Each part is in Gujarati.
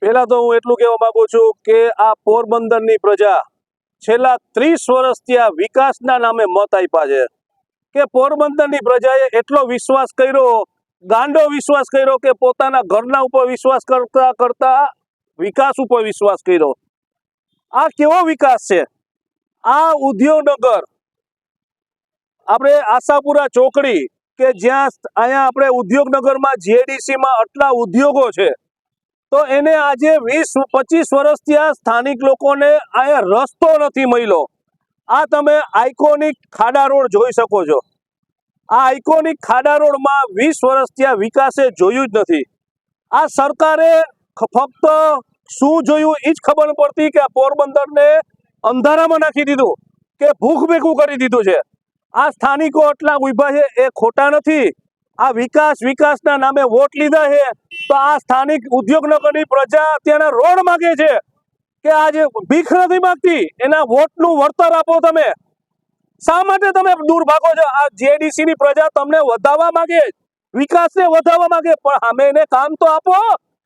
પહેલા તો હું એટલું કહેવા માંગુ છું કે આ પોરબંદરની પ્રજા છેલ્લા 30 વર્ષથી આ વિકાસના નામે મત આપ્યા છે કે પોરબંદરની પ્રજાએ એટલો વિશ્વાસ કર્યો, ગાંડો વિશ્વાસ કર્યો કે પોતાના ઘરના ઉપર વિશ્વાસ કરતા કરતા વિકાસ ઉપર વિશ્વાસ કર્યો। આ કેવો વિકાસ છે? આ ઉદ્યોગનગર, આપણે આશાપુરા ચોકડી કે જ્યાં અહીંયા આપણે ઉદ્યોગનગરમાં જીઆઈડીસીમાં આટલા ઉદ્યોગો છે, તો એને આજે 20-25 વર્ષથી આ સ્થાનિક લોકોને અહીંયા રસ્તો નથી મળ્યો। આ તમે આઇકોનિક ખાડા રોડ જોઈ શકો છો। આ આઇકોનિક ખાડા રોડમાં 20 વર્ષથી આ વિકાસે જોયું જ નથી। આ સરકારે ફક્ત શું જોયું એ જ ખબર પડતી કે આ પોરબંદરને અંધારામાં નાખી દીધું કે ભૂખ ભેગું કરી દીધું છે। આ સ્થાનિકો આટલા ઊભા છે એ ખોટા નથી। આ વિકાસના નામે વોટ લીધા છે, તો આ સ્થાનિક ઉદ્યોગનગરની પ્રજા અત્યારના રોડ માંગે છે કે આજે ભીખ નથી માંગતી, એના વોટનું વળતર આપો। તમે શા માટે તમે દૂર ભાગો છો? આ જીઆઈડીસી ની પ્રજા તમને વધારવા માંગે, વિકાસને વધારવા માંગે, પણ સામે એને કામ તો આપો।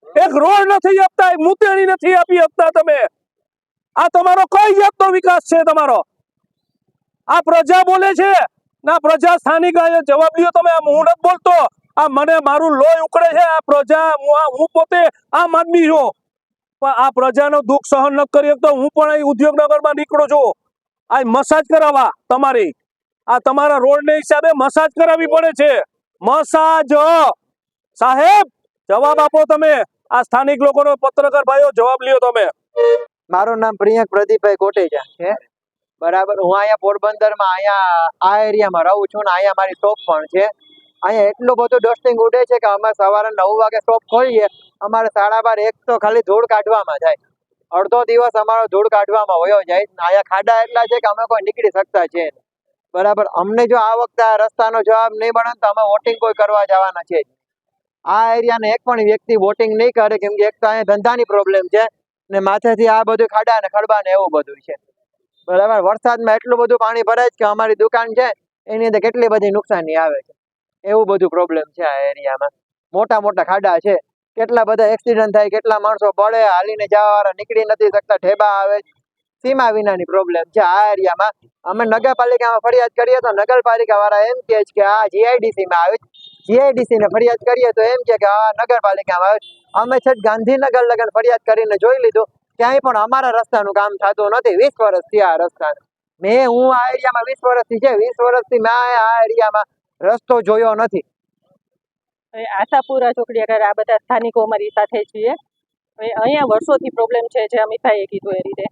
એક રોડ નથી આપતા, એક મૂતેણી નથી આપી શકતા તમે। આ તમારો કઈ જાતનો વિકાસ છે તમારો? આ પ્રજા બોલે છે ના, પ્રજા સ્થાનિક જવાબ લ્યો તમે। આ હું નથી બોલતો, આ મને મારું લોહી ઉકળે છે। આ પ્રજા, હું પોતે આમ આદમી છું, પણ આ પ્રજાનો દુઃખ સહન ન કરી શકતો હું પણ અહીં ઉદ્યોગનગરમાં નીકળું છું આ મસાજ કરાવવા તમારી। આ તમારા રોડને હિસાબે મસાજ કરાવવી પડે છે। મસાજ સાહેબ જવાબ આપો તમે। આ સ્થાનિક લોકોનો, પત્રકાર ભાઈઓ જવાબ લ્યો તમે। મારું નામ પ્રિયંક પ્રદીપભાઈ કોટેચા છે, બરાબર। હું અહીંયા પોરબંદરમાં અહીંયા આ એરિયામાં રહું છું ને અહીંયા મારી શોપ પણ છે। અહીંયા એટલું બધું ડસ્ટિંગ ઉડે છે કે અમે સવારે 9 વાગે શોપ ખોલીએ, અમારે 12:30 1 તો ખાલી ધૂળ કાઢવામાં જાય। અડધો દિવસ અમારો ધૂળ કાઢવામાં વયો જાય। અહીંયા ખાડા એટલા છે કે અમે કોઈ નીકળી શકતા છે, બરાબર। અમને જો આ વખતે આ રસ્તાનો જવાબ નહીં મળે તો અમે વોટિંગ કોઈ કરવા જવાના છે। આ એરિયાને એક પણ વ્યક્તિ વોટિંગ નહીં કરે, કેમ કે એક તો અહીંયા ધંધાની પ્રોબ્લેમ છે ને માથેથી આ બધું ખાડા ને ખડબા ને એવું બધું છે, બરાબર। વરસાદમાં એટલું બધું પાણી ભરાય છે કે અમારી દુકાન છે એની અંદર કેટલી બધી નુકસાની આવે છે, એવું બધું પ્રોબ્લેમ છે આ એરિયામાં। મોટા મોટા ખાડા છે, કેટલા બધા એક્સિડન્ટ થાય, કેટલા માણસો પડે, હાલીને જવા વાળા નીકળી નથી શકતા, ઢેબા આવે, સીમા વિનાની પ્રોબ્લેમ છે આ એરિયામાં। અમે નગરપાલિકામાં ફરિયાદ કરીએ તો નગરપાલિકા વાળા એમ કહે છે કે આ જીઆઈડીસી માં આવે, જીઆઈડીસી ને ફરિયાદ કરીએ તો એમ કે આ નગરપાલિકામાં આવે। અમે છે ગાંધીનગર લગન ફરિયાદ કરીને જોઈ લીધું, ક્યાંય પણ અમારા રસ્તાનું કામ થતું નથી। 20 વર્ષથી આ રસ્તા, હું આ એરિયામાં 20 વર્ષથી છે, 20 વર્ષથી મેં આ એરિયામાં રસ્તો જોયો નથી। આશાપુરા ચોકડી આગળ આ બધા સ્થાનિકો અમારી સાથે છીએ। અહીંયા વર્ષોથી પ્રોબ્લેમ છે, જે અમિતભાઈએ કીધું એ રીતે।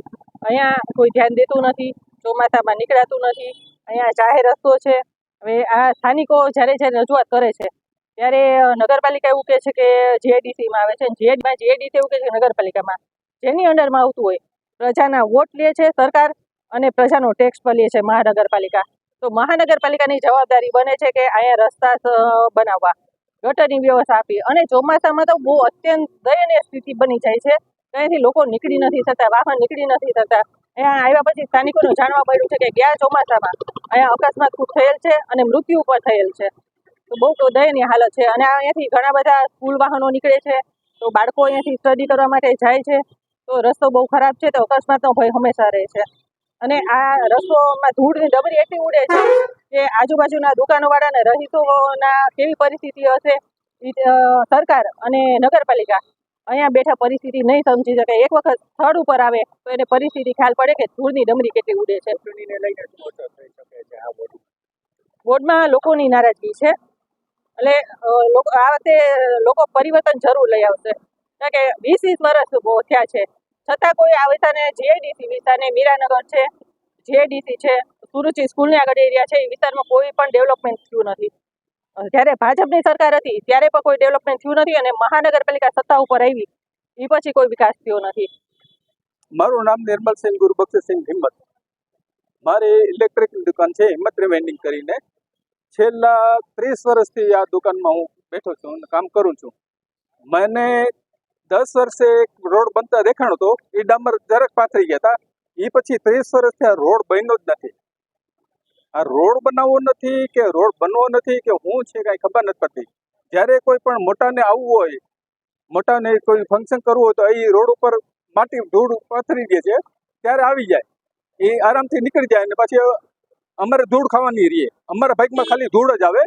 અહીંયા કોઈ ધ્યાન દેતું નથી, ચોમાસામાં નીકળાતું નથી। અહીંયા જાહેર રસ્તો છે। હવે આ સ્થાનિકો જ્યારે રજૂઆત કરે છે ત્યારે નગરપાલિકા એવું કહે છે કે જીઆઈડીસીમાં આવે છે, જીઆઈડીસી એવું કહે છે નગરપાલિકામાં, જેની અંડરમાં આવતું હોય। પ્રજાના વોટ લે છે સરકાર અને પ્રજાનો ટેક્સ પર લે છે મહાનગરપાલિકા। તો મહાનગરપાલિકાની જવાબદારી બને છે કે અહીંયા રસ્તા બનાવવા, ગટરની વ્યવસ્થા આપી। અને ચોમાસામાં તો બહુ અત્યંત દયનીય સ્થિતિ બની જાય છે, ત્યાંથી લોકો નીકળી નથી શકતા, વાહન નીકળી નથી શકતા। અહીંયા આવ્યા પછી સ્થાનિકોને જાણવા મળ્યું છે કે ગયા ચોમાસામાં અહીંયા અકસ્માત ખૂબ થયેલ છે અને મૃત્યુ પણ થયેલ છે। તો બહુ દયનીય હાલત છે। અને અહીંયાથી ઘણા બધા સ્કૂલ વાહનો નીકળે છે, તો બાળકો અહીંયાથી સ્ટડી કરવા માટે જાય છે, તો રસ્તો બહુ ખરાબ છે, તો અકસ્માતનો ભય હંમેશા રહે છે। અને આ રસ્તોમાં ધૂળની ડબરી એટલી ઉડે છે કે આજુબાજુના દુકાનોવાળાને, રહીશોના કેવી પરિસ્થિતિ હશે સરકાર અને નગરપાલિકા અહીંયા બેઠા પરિસ્થિતિ નહીં સમજી શકે। એક વખત સ્થળ ઉપર આવે તો એને પરિસ્થિતિ ખ્યાલ પડે કે ધૂળની ડમરી કેટલી ઉડે છે। બોર્ડમાં લોકોની નારાજગી છે, એટલે આ વખતે લોકો પરિવર્તન જરૂર લઈ આવશે, કારણ કે 20 વર્ષ થયા છે છતાં કોઈ આ વિસ્તારને, જીઆઈડીસી વિસ્તારને, મીરાનગર છે, જીઆઈડીસી છે, સુરુચિ સ્કૂલની આગળ એરિયા છે, એ વિસ્તારમાં કોઈ પણ ડેવલપમેન્ટ થયું નથી। જ્યારે ભાજપની સરકાર હતી ત્યારે પણ કોઈ ડેવલપમેન્ટ થયું નથી, અને મહાનગરપાલિકા સત્તા ઉપર આવી એ પછી કોઈ વિકાસ થયો નથી। મારું નામ નિર્મલસિંહ ગુરુબક્ષસિંહ હિંમત। મારી ઇલેક્ટ્રિકની દુકાન છે હિંમત રિવાઇન્ડિંગ કરીને। છેલ્લા 30 વર્ષથી આ દુકાનમાં હું બેઠો છું અને કામ કરું છું। મને 10 વર્ષે એક રોડ બનતા દેખાણો હતો, એ ડામર જરાક પાથરી ગયા હતા, એ પછી 30 વર્ષથી આ રોડ બન્યો જ નથી। આ રોડ બનાવવો નથી કે રોડ બનવો નથી કે હું છે કાંઈ ખબર નથી પડતી। જ્યારે કોઈ પણ મોટાને આવવું હોય મોટા ને કોઈ ફંક્શન કરવું હોય તો એ રોડ ઉપર માટી ધૂળ પથરી દે છે, ત્યારે આવી જાય એ આરામથી નીકળી જાય. અને પછી અમારે ધૂળ ખાવાની રહીએ, અમારા બાઇકમાં ખાલી ધૂળ જ આવે,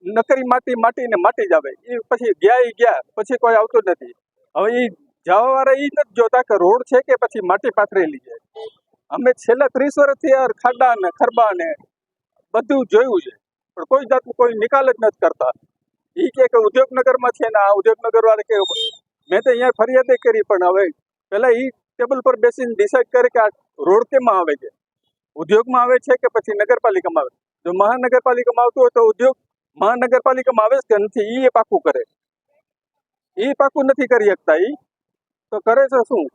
નકરી માટી ને માટી જ આવે. એ પછી ગયા પછી કોઈ આવતું નથી. હવે એ જવાવાળા એ નથી જોતા કે રોડ છે કે પછી માટી પાથરેલી છે. અમે છેલ્લા 30 વર્ષથી આ ખાડા ને ખરબા ને બધું જોયું છે, પણ કોઈ જાતનું કોઈ નિકાલ જ નથી કરતા. એ કે ઉદ્યોગનગરમાં છે ને આ ઉદ્યોગનગર વાળા કે મેં તો અહીંયા ફરિયાદ કરી, પણ હવે પહેલા એ ટેબલ પર બેસીને ડિસાઈડ કરે કે આ રોડ કેમાં આવે છે, ઉદ્યોગમાં આવે છે કે પછી નગરપાલિકામાં આવે. જો મહાનગરપાલિકામાં આવતું હોય તો ઉદ્યોગ મહાનગરપાલિકામાં આવે કે નથી એ પાકું કરે. એ પાકું નથી કરી શકતા. એ તો કરે છે શું?